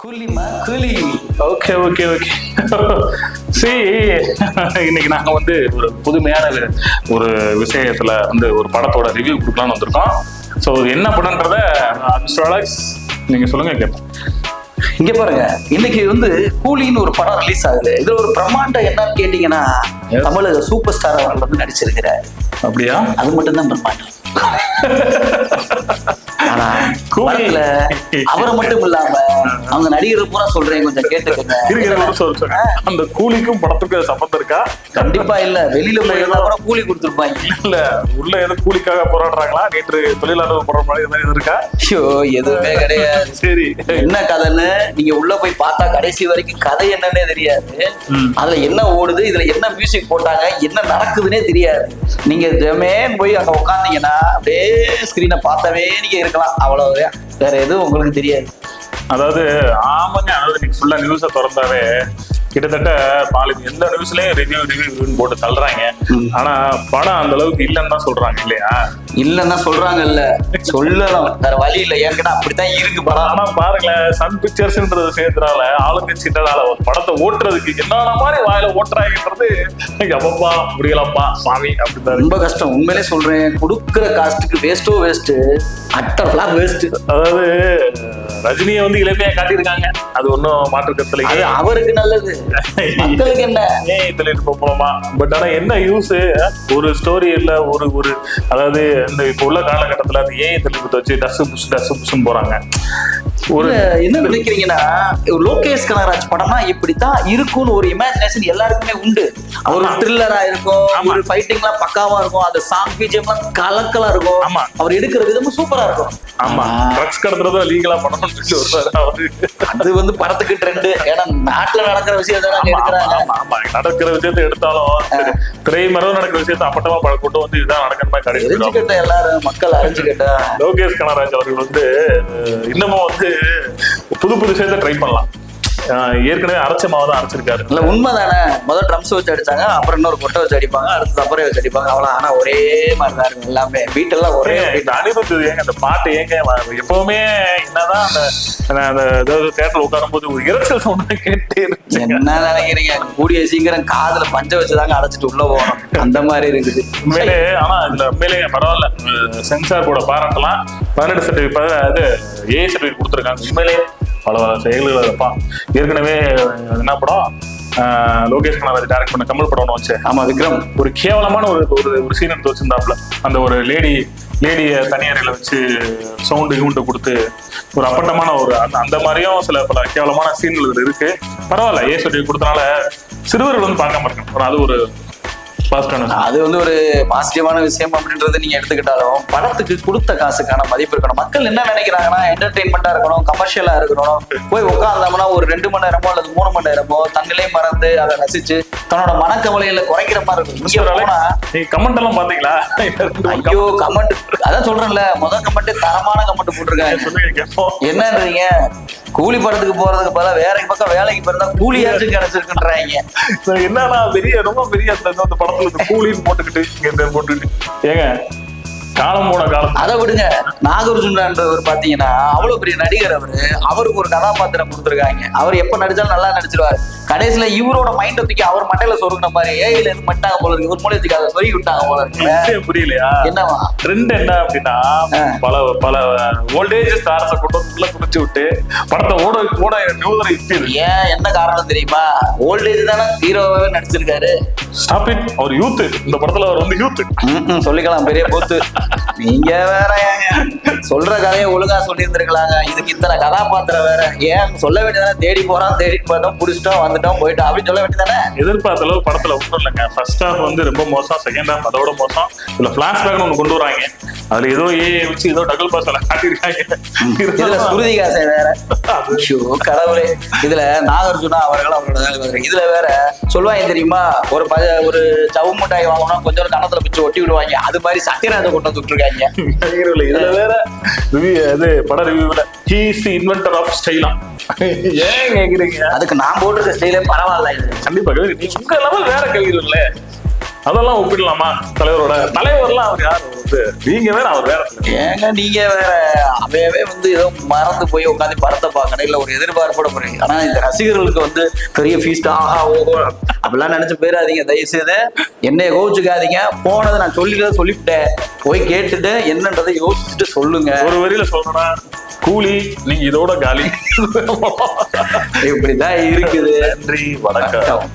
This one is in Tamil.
கூலிமா கூலி. ஓகே ஓகே ஓகே சரி, இன்னைக்கு நாங்க வந்து ஒரு புதுமையான ஒரு விஷயத்துல வந்து ஒரு படத்தோட ரிவ்யூ கொடுக்கலாம்னு வந்திருக்கோம். ஸோ என்ன படம்ன்றத மிஸ்டர் அலெக்ஸ் நீங்க சொல்லுங்க கேட்போம். இங்க பாருங்க, இன்னைக்கு வந்து கூலின்னு ஒரு படம் ரிலீஸ் ஆகுது. இதுல ஒரு பிரம்மாண்டம் என்னன்னு கேட்டீங்கன்னா, தமிழக சூப்பர் ஸ்டார் அவர்கள் வந்து நடிச்சிருக்கிறார். அப்படியா? அது மட்டும் தான் பிரம்மாண்டம். ஆனா கூலியில அவரை மட்டும் இல்லாம அவங்க நடிகர் பூரா சொல்றேன், கொஞ்சம் கேட்டுக்கோங்க. அந்த கூலிக்கும் படத்துக்கும் சம்பந்தம் இருக்கா? கண்டிப்பா இல்ல. வெளியில போயிருந்தா கூட கூலி கொடுத்துருப்பாங்க. இல்ல உள்ள எதுவும் கூலிக்காக போராடுறாங்களா? நேற்று தொழிலாளர் போற மாதிரி எதாவது இருக்கா? ஐயோ, எதுவுமே கிடையாது. சரி, என்ன கதைன்னு நீங்க உள்ள போய் பார்த்தா கடைசி வரைக்கும் கதை என்னன்னே தெரியாது. அதுல என்ன ஓடுது, இதுல என்ன மியூசிக் போட்டாங்க, என்ன நடக்குதுன்னே தெரியாது. நீங்க ஜமேன் போய் அங்க உட்காந்தீங்கன்னா அப்படியே ஸ்கிரீனை பார்த்தவே நீங்க இருக்கலாம். அவ்வளவுதான், வேற எதுவும் உங்களுக்கு தெரியாது. அதாவது ஆமாங்க, அதாவது நீங்க ஃபுல்லா நியூஸை திறந்தாவே கிட்டத்தட்ட எந்த நியூஸ்லயும் ரிவ்யூன்னு போட்டு தள்ளுறாங்க. ஆனா படம் அந்த அளவுக்கு இல்லைன்னு தான் சொல்றாங்க, இல்லையா? இல்லன்னா சொல்றாங்க, இல்ல சொல்லலாம், வேற வழி இல்லை. ஏன்னா அப்படித்தான் இருக்கு படம். ஆனா பாருங்களேன், சன் பிக்சர்ஸ்ன்றது விஷயத்தினால ஆளுங்கட்சினால ஒரு படத்தை ஓட்டுறதுக்கு என்னென்ன மாதிரி வாயில ஓட்டுறாங்கன்றது எப்பப்பா முடியலப்பா சாமி அப்படிதான். ரொம்ப கஷ்டம், உண்மையிலே சொல்றேன். கொடுக்குற காஸ்ட்டுக்கு வேஸ்டோ வேஸ்ட், அட்டர் ஃபிளாப் வேஸ்ட். அதாவது ரஜினியை வந்து இளமையா காட்டியிருக்காங்க, அது ஒன்றும் மாற்றுக்கத்துல. அது அவருக்கு நல்லது, மக்களுக்கு என்ன போகலாமா? பட் ஆனா என்ன யூஸ்? ஒரு ஸ்டோரி இல்ல, ஒரு அதாவது இந்த இப்ப உள்ள காலகட்டத்துல அந்த ஏஐ தொழில்நுட்பத்தை வச்சு டஸ் புஷ்ன்னு போறாங்க. ஒரு என்ன நினைக்கிறீங்கன்னா, லோகேஷ் கனகராஜ் படம்னா இப்படித்தான் இருக்கும்னு ஒரு இமேஜினேஷன் எல்லாருக்குமே உண்டு. ஒரு த்ரில்லரா இருக்கும், ஒரு ஃபைட்டிங் எல்லாம் பக்காவா இருக்கும், அந்த சாங் பிஜிஎம் எல்லாம் கலக்கலா இருக்கும். ஆமா, அவர் எடுக்கிற விதமும் சூப்பரா இருக்கும். ஆமா, ட்ரக்ஸ் கடத்துறதோ லீகலா படம் அது வந்து படத்துக்கு ட்ரெண்ட். ஏன்னா நாட்டுல நடக்கிற விஷயத்தை எடுக்கிறாங்க. ஆமா, நடக்கிற விஷயத்தை எடுத்தாலும் திரைமரம் நடக்கிற விஷயத்த அப்பட்டமா கொண்டு வந்து இதுதான் நடக்கிற மாதிரி அறிஞ்சுக்கிட்ட எல்லாரும் மக்கள் அறிஞ்சுக்கிட்ட லோகேஷ் கனகராஜ் அவர்கள் வந்து இன்னமும் வந்து புது விஷயத்த ட்ரை பண்ணலாம். ஏற்கனவே அரைச்ச மாவு தான் அரைச்சிருக்காரு. இல்ல உண்மைதானே, முதல் ட்ரம்ஸ் வச்சு அடிச்சாங்க, அப்புறம் இன்னொரு கொட்டை வச்சு அடிப்பாங்க, அடுத்து தப்பரை வச்சு அடிப்பாங்க, அவ்வளவு. ஆனா ஒரே மாதிரிதான் இருக்கும் எல்லாமே, வீட்டெல்லாம் ஒரே. அனுபவத்து ஏங்க அந்த பாட்டு ஏங்க எப்பவுமே என்னதான் அந்த தேட்டர்ல உட்காரும் போது ஒரு இறைச்சல் சவுண்ட் கேட்டு என்ன நினைக்கிறீங்க? கூடிய சீக்கிரம் காதுல பஞ்ச வச்சுதாங்க அடைச்சிட்டு உள்ள போகணும், அந்த மாதிரி இருக்குது உண்மையிலே. ஆனா இதுல உண்மையிலே பரவாயில்ல, சென்சார் கூட பாராட்டலாம். 18 சர்டிஃபிகேட் ஏ சர்டிஃபிகேட் கொடுத்துருக்காங்க. உண்மையிலே பல செயல்கள் இருப்பான். ஏற்கனவே என்ன படம் லோகேஷ் கனகராஜ் டைரக்ட் பண்ண கமல் படம் ஒன்று வச்சு, ஆமா விக்ரம், ஒரு கேவலமான ஒரு சீன் எடுத்து வச்சிருந்தாப்புல. அந்த ஒரு லேடிய தனியாரையில வச்சு சவுண்டு யூண்டு கொடுத்து ஒரு அப்பட்டமான அந்த மாதிரியும் பல கேவலமான சீன்கள் இருக்கு. பரவாயில்ல, ஏ சொல்லி கொடுத்தனால சிறுவர்கள் வந்து பார்க்காம இருக்கணும். அது ஒரு அது வந்து ஒரு பாசிட்டிவான விஷயம் அப்படின்றது நீங்க எடுத்துக்கிட்டாலும், படத்துக்கு கொடுத்த காசுக்கான மதிப்பு இருக்கணும். மக்கள் என்ன நினைக்கிறாங்கன்னா, என்டர்டெயின்மெண்டா இருக்கணும், கமர்ஷியலா இருக்கணும். போய் உட்கார்ந்தோம்னா ஒரு 2 மணி நேரமோ அல்லது 3 மணி நேரமோ தன்னிலை மறந்து அதை ரசிச்சு தன்னோட மனக்கவலையில குறைக்கிற மாதிரி இருக்கும். கமெண்ட் எல்லாம் பாத்தீங்களா? ஐயோ, கமெண்ட் அதான் சொல்றேன்ல, முதல் கமெண்ட் தரமான கமெண்ட் போட்டிருக்காங்க. என்னன்றீங்க, கூலி படத்துக்கு போறதுக்கு பதிலா வேற பக்கம் வேலைக்கு போறதா கூலியாச்சும் கிடைச்சிருக்குன்றாங்க. என்னன்னா ரொம்ப பெரிய அந்த படத்துல கூலின்னு போட்டுக்கிட்டு ஏங்க காலம் போன காலம். அதை விடுங்க, நாகார்ஜுனன்றவர் பாத்தீங்கன்னா அவ்வளவு பெரிய நடிகர். அவருக்கு ஒரு கதாபாத்திரம் கொடுத்துருக்காங்க. அவர் எப்ப நடிச்சாலும் நல்லா நடிச்சிருவாரு. கடைசியில இவரோட மைண்ட் தூக்கி அவர் மட்டையில சொருகின மாதிரி ஏஐல இருந்து மட்டாங்க போல இருக்கு. இவர் மூலியத்துக்கு அதை சொருகி விட்டாங்க போல இருக்கு. புரியலையா என்னவா ட்ரெண்ட் என்ன அப்படின்னா, பல ஓல்டேஜ் ஸ்டார்ஸை கொண்டு வந்து குடிச்சு விட்டு படத்தை ஓட ஏன் என்ன காரணம் தெரியுமா? ஓல்டேஜ் தானே ஹீரோவே நடிச்சிருக்காரு. ஸ்டாப் இட், அவர் யூத். இந்த படத்துல அவர் வந்து யூத் சொல்லிக்கலாம், பெரிய போத்து. நீங்க வேற சொல்ற கதையை ஒழுங்கா சொல்லியிருந்திருக்கலாங்க. இதுக்கு இத்தனை கதாபாத்திரம் வேற ஏன் சொல்ல வேண்டியதானே? தேடி போறோம், தேடிட்டு போயிட்டோம், புடிச்சிட்டோம், வந்துட்டோம், போயிட்டோம் அப்படின்னு சொல்ல வேண்டியதானே? எதிர்பார்த்த அளவு படத்துல ஒன்றும் இல்லைங்க. ஃபர்ஸ்ட் ஹாஃப் வந்து ரொம்ப மோசம், செகண்ட் ஹாஃப் அதோட மோசம். இதுல பிளாஷ்பேக் ஒன்று கொண்டு வராங்க. அதுல ஏதோ வச்சு ஏதோ டபுள் பாஸ்ல காட்டியிருக்காங்க. இதுல ஸ்ருதிகாசை வேற. கடவுளே, இதுல நாகார்ஜுனா அவரோட இதுல வேற சொல்லுவாங்க தெரியுமா, ஒரு சவு மிட்டாய் வாங்கணும், கொஞ்சம் கணத்துல பிச்சு ஒட்டி விடுவாங்க. அது மாதிரி சத்யராஜை கொண்டு வந்து விட்டுருக்காங்க. இதுல வேற பட ரிவ்யூல he is the inventor of style. ஏன் கேக்குறீங்க? அதுக்கு நான் போட்டிருக்க ஸ்டைலே பரவாயில்ல. கண்டிப்பா உங்க லெவல் வேற கல்வியில அதெல்லாம் ஒப்பிடலாமா தலைவரோட? தலைவர்லாம் அவர் யார் வந்து? நீங்க வேற அவர் வேற. ஏங்க நீங்க வேற அவையவே வந்து ஏதோ மறந்து போய் உட்காந்து படத்தை பார்க்கணும், இல்ல ஒரு எதிர்பார்ப்போட போறீங்க. ஆனா இந்த ரசிகர்களுக்கு வந்து பெரிய ஃபீஸ்ட் ஆஹா ஓஹோ அப்படிலாம் நினைச்சு போயிடாதீங்க. தயவு செய்து என்னைய கோவிச்சுக்காதீங்க. போனதை நான் சொல்லிவிட்டேன், போய் கேட்டுட்டு என்னன்றதை யோசிச்சுட்டு சொல்லுங்க. ஒரு வரியில சொல்லணும்னா கூலி நீங்க இதோட காலி. இப்படிதான் இருக்குது. நன்றி, வணக்கம்.